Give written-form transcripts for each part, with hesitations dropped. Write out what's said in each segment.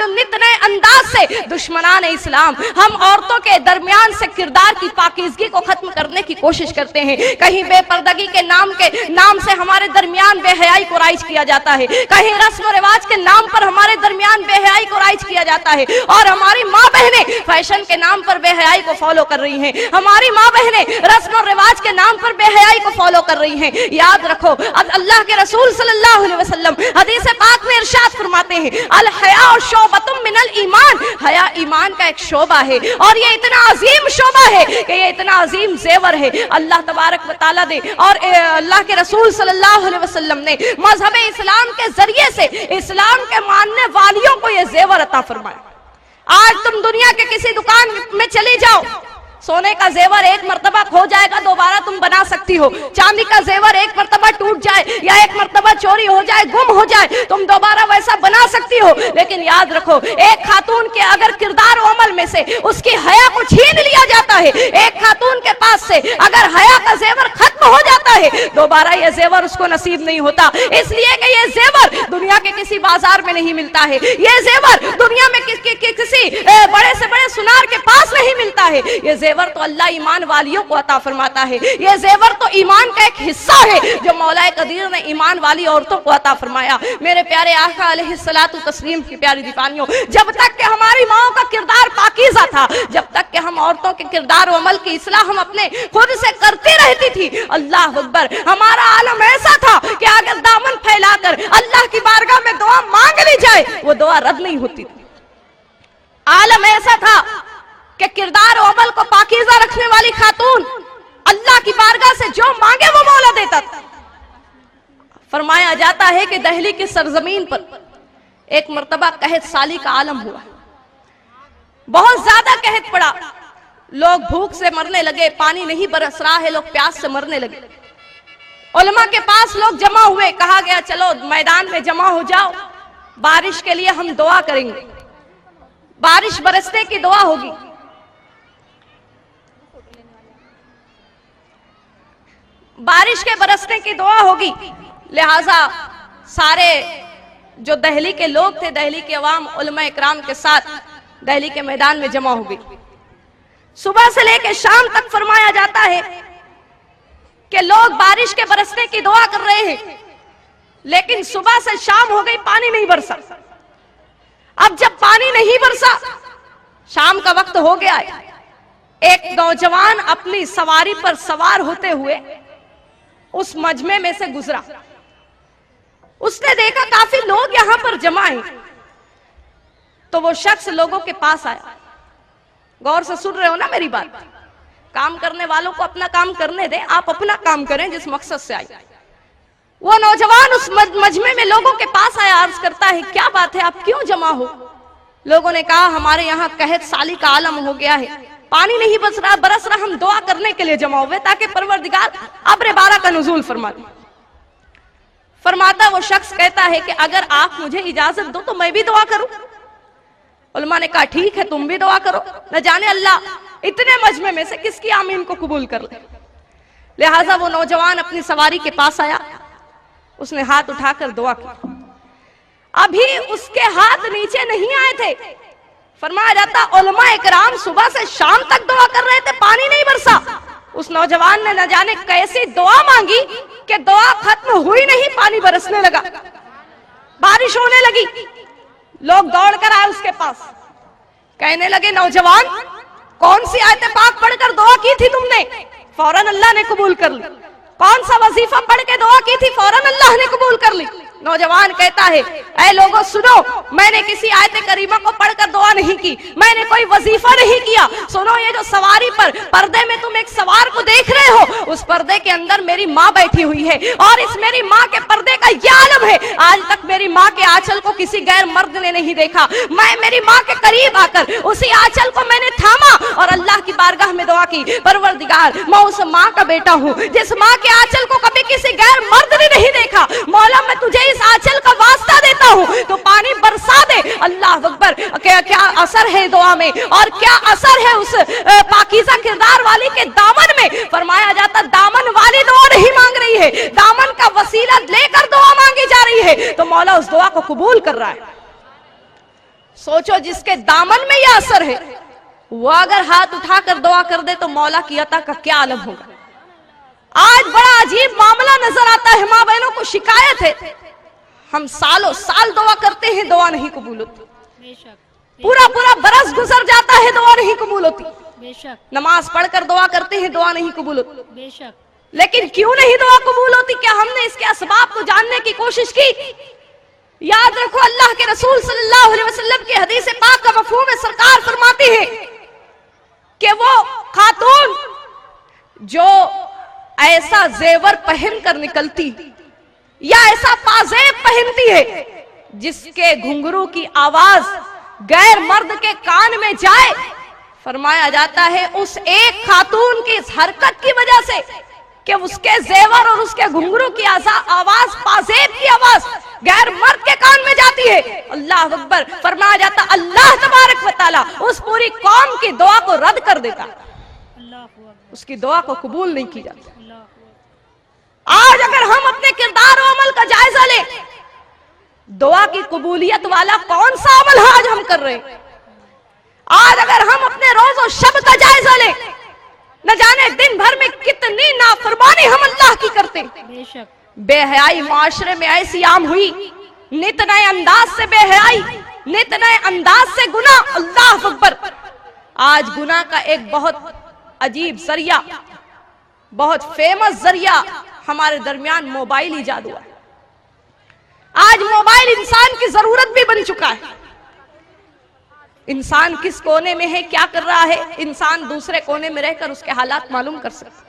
नित नए अंदाज से दुश्मनान इस्लाम हम औरतों के दरमियान से किरदार की पाकीज़गी को खत्म करने की कोशिश करते हैं। कहीं बेपर्दगी के नाम से हमारे दरमियान बेहयाई को राइज किया जाता है, कहीं रस्म रिवाज के नाम पर हमारे दरमियान बेहयाई को राइज किया जाता है, और हमारी माँ बहनें फैशन के नाम पर बेहयाई को फॉलो कर रही हैं, हमारी माँ बहनें रस्म रिवाज के नाम पर बेहयाई को फॉलो कर रही हैं। याद रखो, अल्लाह के रसूल सल्लल्लाहु अलैहि वसल्लम हदीस पाक में इरशाद फरमाते हैं, अल हया शोबतुम मिनल ईमान, हया ईमान का एक शोबा है, और ये इतना अजीम शोबा है कि ये इतना अजीम जेवर है। अल्लाह तबारक व तआला ने और अल्लाह के रसूल सल्लल्लाहु अलैहि वसल्लम ने मजहब इस्लाम के जरिए से इस्लाम के मानने वालियों को ये जेवर अता फरमाया। आज तुम दुनिया के किसी दुकान में चली जाओ, सोने का जेवर एक मर्तबा खो जाएगा, दोबारा तुम बना सकती हो। चांदी का जेवर एक मर्तबा टूट जाए या एक मर्तबा चोरी हो जाए, गुम हो जाए, तुम दोबारा वैसा बना सकती हो। लेकिन याद रखो, एक खातून के अगर किरदार और अमल में से उसकी हया को छीन लिया जाता है, एक खातून के पास से अगर हया का जेवर खत्म हो जाता है, दोबारा यह जेवर उसको नसीब नहीं होता। इसलिए कि यह जेवर दुनिया के किसी बाजार में नहीं मिलता है, यह जेवर दुनिया में किसी बड़े से बड़े सुनार के पास नहीं मिलता है। यह जेवर तो अल्लाह ईमान वालियों को अता फरमाता है। यह जेवर तो ईमान का एक हिस्सा है जो मौलाए कदीर ने ईमान वाली औरतों को अता फरमाया। मेरे प्यारे आका अलैहिस्सलातु तस्लीम की प्यारी दीवानियों, जब तक कि हमारी माओ का किरदार पाकीज़ा था, जब तक कि हम औरतों के किरदार और अमल की इस्लाह हम अपने खुद से करती रहती थी, अल्लाह अकबर, हमारा आलम ऐसा था कि अगर दामन फैलाकर अल्लाह की बारगाह में दुआ मांग ली जाए, वो दुआ रद्द नहीं होती थी। आलम ऐसा था कि किरदार और अमल को पाकीज़ा रखने वाली खातून अल्लाह की बारगाह से जो मांगे वो मौला देता था। फरमाया जाता है कि दिल्ली की सरजमीन पर एक मर्तबा कहत साली का आलम हुआ, बहुत ज्यादा कहत पड़ा, लोग भूख से मरने लगे, पानी नहीं बरस रहा है, लोग प्यास से मरने लगे। उलमा के पास लोग जमा हुए, कहा गया चलो मैदान में जमा हो जाओ, बारिश के लिए हम दुआ करेंगे, बारिश बरसने की दुआ होगी। बारिश के बरसने की दुआ होगी, लिहाजा सारे जो दिल्ली के लोग थे, दिल्ली के अवाम उलमा इकराम के साथ दिल्ली के मैदान में जमा हो गई। सुबह से लेकर शाम तक फरमाया जाता है कि लोग बारिश के बरसने की दुआ कर रहे हैं, लेकिन सुबह से शाम हो गई, पानी नहीं बरसा। अब जब पानी नहीं बरसा, शाम का वक्त हो गया, एक नौजवान अपनी सवारी पर सवार होते हुए उस मजमे में से गुजरा। उसने देखा काफी लोग यहां पर जमा हैं, तो वो शख्स लोगों के पास आया। गौर से सुन रहे हो ना मेरी बात? काम करने वालों को अपना काम करने दें, आप अपना काम करें जिस मकसद से आए। वो नौजवान उस मजमे में लोगों के पास आया, अर्ज करता है क्या बात है, आप क्यों जमा हो? लोगों ने कहा हमारे यहाँ कहत साली का आलम हो गया है, पानी नहीं बरस रहा, हम दुआ करने के लिए जमा हुए ताकि परवरदिगार अब्र बारा का नुज़ूल फरमा दे। फरमाता वो शख्स कहता है कि अगर आप मुझे इजाजत दो तो मैं भी दुआ करूं। उलमा ने कहा ठीक है, तुम भी दुआ करो, न जाने अल्लाह इतने मजमे में से किसकी आमीन को कबूल कर ले। लिहाजा वो नौजवान अपनी सवारी के पास आया, उसने हाथ उठाकर दुआ की। अभी उसके हाथ नीचे नहीं आए थे, फरमाया जाता उलमा इकराम सुबह से शाम तक दुआ कर रहे थे, पानी नहीं बरसा। उस नौजवान ने न जाने कैसी दुआ मांगी कि दुआ खत्म हुई नहीं, पानी बरसने लगा, बारिश होने लगी। लोग दौड़ कर आए उसके पास, कहने लगे नौजवान कौन सी आयत पाक पढ़कर दुआ की थी तुमने? फौरन अल्लाह ने कबूल कर ली। कौन सा वजीफा पढ़ के दुआ की थी? फौरन अल्लाह ने कबूल कर ली। नौजवान कहता है ऐ लोगों सुनो, मैंने किसी आयत करीमा को पढ़कर दुआ नहीं की, मैंने कोई वजीफा नहीं किया। सुनो, ये जो सवारी पर पर्दे में तुम एक सवार को देख रहे हो, उस पर्दे के अंदर मेरी माँ बैठी हुई है, और इस मेरी माँ के पर्दे का ये आलम है, आज तक मेरी माँ के आंचल को किसी गैर मर्द ने नहीं देखा। मैं मेरी माँ के करीब आकर उसी आंचल को मैंने थामा और अल्लाह की बारगाह में दुआ की, परवरदिगार मैं उस माँ का बेटा हूँ जिस माँ के आंचल को कभी किसी गैर मर्द ने नहीं देखा। मौला मैं तुझे इस आंचल का वास्ता देता हूँ, तो पानी बरसा दे। अल्लाह अकबर, क्या असर है दुआ में, और क्या असर है उस पाकीज़ा किरदार वाली के दामन में। फरमाया जाता दामन वाली दुआ नहीं मांग रही है, दामन का वसीला लेकर दुआ मांगी जा रही है, तो मौला उस दुआ को कबूल कर रहा है। सोचो जिसके दामन में यह असर है, वो अगर हाथ उठाकर दुआ कर दे तो मौला की अता का क्या आलम होगा। आज बड़ा अजीब मामला नजर आता है, माँ बहनों को शिकायत है, हम सालों साल दुआ करते हैं, दुआ नहीं कबूल होती, पूरा पूरा बरस गुजर जाता है, दुआ नहीं कबूल होती, नमाज पढ़कर दुआ करते हैं, दुआ नहीं कबूल होती। लेकिन क्यों नहीं दुआ कबूल होती? क्या हमने इसके असबाब को जानने की कोशिश की? याद रखो, अल्लाह के रसूल सल्लल्लाहु अलैहि वसल्लम की हदीस पाक का मफहूम है, सरकार फरमाती है कि वो खातून जो ऐसा जेवर पहन कर निकलती या ऐसा पाजेब पहनती है जिसके घुंघरू की आवाज गैर मर्द के कान में जाए, फरमाया जाता है उस एक खातून की इस हरकत की वजह से कि उसके जेवर और उसके घुंघरू की आवाज, पाजेब की आवाज गैर मर्द के कान में जाती है, अल्लाह अकबर, फरमाया जाता अल्लाह तबारक व तआला उस पूरी कौम की दुआ को रद्द कर देता, उसकी दुआ को कबूल नहीं की जाती। आज अगर हम अपने किरदार और अमल का जायजा लें, दुआ की कबूलियत वाला कौन सा अमल आज हम कर रहे हैं? आज अगर हम अपने रोज और शब का जायजा लें, न जाने दिन भर में कितनी नाफरमानी हम अल्लाह की करते हैं। बेहयाई माशरे में ऐसी आम हुई, नित नए अंदाज से बेहयाई, नित नए अंदाज से गुनाह, अल्लाह अकबर। आज गुनाह का एक बहुत अजीब जरिया, बहुत फेमस जरिया हमारे दरमियान मोबाइल ईजाद हुआ है। आज मोबाइल इंसान की जरूरत भी बन चुका है। इंसान किस कोने में है, क्या कर रहा है, इंसान दूसरे कोने में रहकर उसके हालात मालूम कर सकता।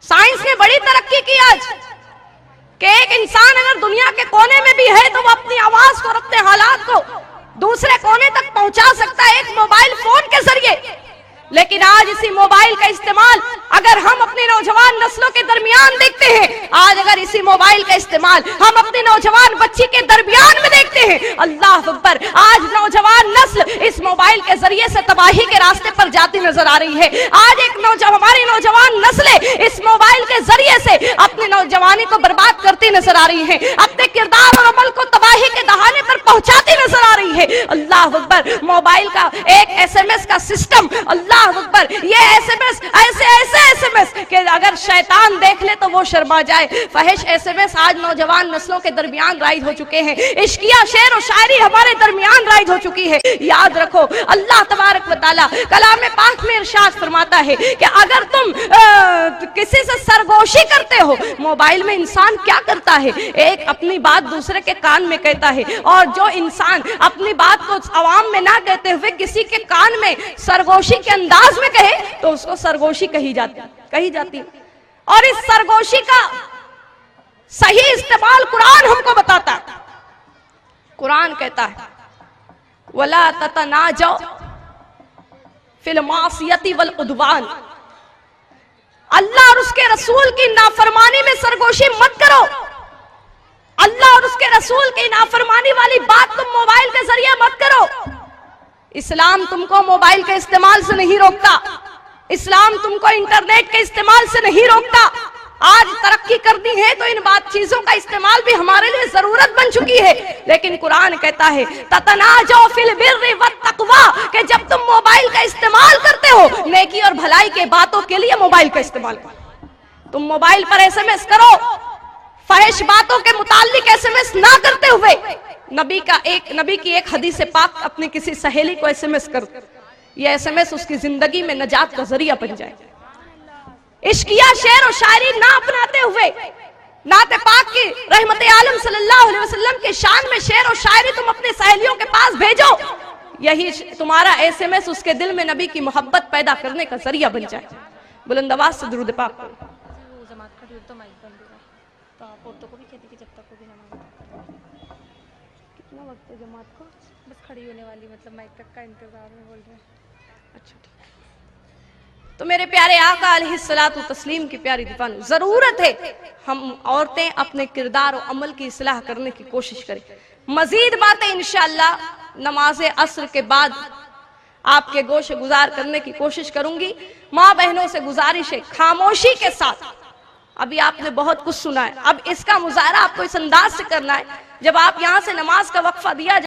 साइंस ने बड़ी तरक्की की आज कि एक इंसान अगर दुनिया के कोने में भी है तो वो अपनी आवाज को, अपने हालात को दूसरे कोने तक पहुंचा सकता है एक मोबाइल फोन के जरिए। लेकिन आज इसी मोबाइल का इस्तेमाल अगर हम अपनी नौजवान नस्लों के दरमियान देखते हैं, आज अगर इसी मोबाइल का इस्तेमाल हम अपनी नौजवान बच्ची के दरमियान में देखते हैं, अल्लाह अकबर, आज नौजवान नस्ल इस मोबाइल के जरिए से तबाही के रास्ते पर जाती नजर आ रही है। आज एक हमारी नौजवान नस्लें इस मोबाइल के जरिए से अपनी नौजवानी को बर्बाद करती नजर आ रही है, अपने किरदार और अमल को तबाही के दहाने पर पहुंचाती नजर आ रही है। अल्लाह अकबर, मोबाइल का एक SMS का सिस्टम, अल्लाह अकबर, ये SMS ऐसे SMS कि अगर शैतान देख ले तो वो शर्मा जाए। फहिश SMS आज नौजवान नस्लों के दरमियान राइज हो चुके हैं। इश्किया शेर और शायरी हमारे दरमियान राइज हो चुकी है। याद रखो, अल्लाह तबारक व तआला कलाम पाक में इरशाद फरमाता है कि अगर तुम किसी से सरगोशी करते हो, मोबाइल में इंसान क्या करता है, एक अपनी बात दूसरे के कान में कहता है, और जो इंसान अपनी बात को आवाम में ना कहते हुए किसी के कान में सरगोशी के अंदाज में कहे तो उसको सरगोशी कही जाती। और इस सरगोशी का सही इस्तेमाल कुरान हमको बताता है। कुरान कहता है वला ततनाजौ फिल मासियति वल उद्वान, अल्लाह और उसके रसूल की नाफरमानी में सरगोशी मत करो। अल्लाह और उसके रसूल की नाफरमानी वाली बात तुम मोबाइल के जरिए मत करो। इस्लाम तुमको मोबाइल के इस्तेमाल से नहीं रोकता, इस्लाम तुमको इंटरनेट के इस्तेमाल से नहीं रोकता। आज तरक्की कर दी है तो इन बात चीजों का इस्तेमाल भी हमारे लिए जरूरत बन चुकी है, लेकिन कुरान कहता है ततनाजौ फिल बिर्रि वत तक़वा, कि जब तुम मोबाइल का इस्तेमाल करते हो नेकी और भलाई के बातों के लिए मोबाइल का इस्तेमाल करो। तुम मोबाइल पर SMS करो, फहिश बातों के मुताल्लिक SMS ना करते हुए नबी की एक हदीस पाक अपनी किसी सहेली को SMS कर, ये SMS उसकी जिंदगी में नजात का जरिया बन जाए। इश्किया शेर और शायरी ना अपनाते हुए नाते पाक की रहमत आलम सल्लल्लाहु अलैहि वसल्लम के शान में शेर और शायरी तुम अपने सहेलियों के पास भेजो, यही तुम्हारा SMS उसके दिल में नबी की मोहब्बत पैदा करने का जरिया बन जाए। बुलंद आवाज से दुरूद पाक। कितना वक्त है जमात को? बस खड़ी होने वाली, मतलब माइक तक का इंतजार में बोल रहे हैं। अच्छा ठीक। तो मेरे प्यारे आका अलैहिस्सलातु तस्लीम की प्यारी दीवानी, जरूरत है हम औरतें अपने किरदार और अमल की इस्लाह करने की कोशिश करें। मजीद बातें इंशाअल्लाह नमाज असर के बाद आपके गोश गुजार करने की कोशिश करूंगी। माँ बहनों से गुजारिश है खामोशी के साथ, अभी आपने बहुत कुछ सुना है, अब इसका मुजाहरा आपको इस अंदाज से करना है, जब आप यहाँ से नमाज का वक्फा दिया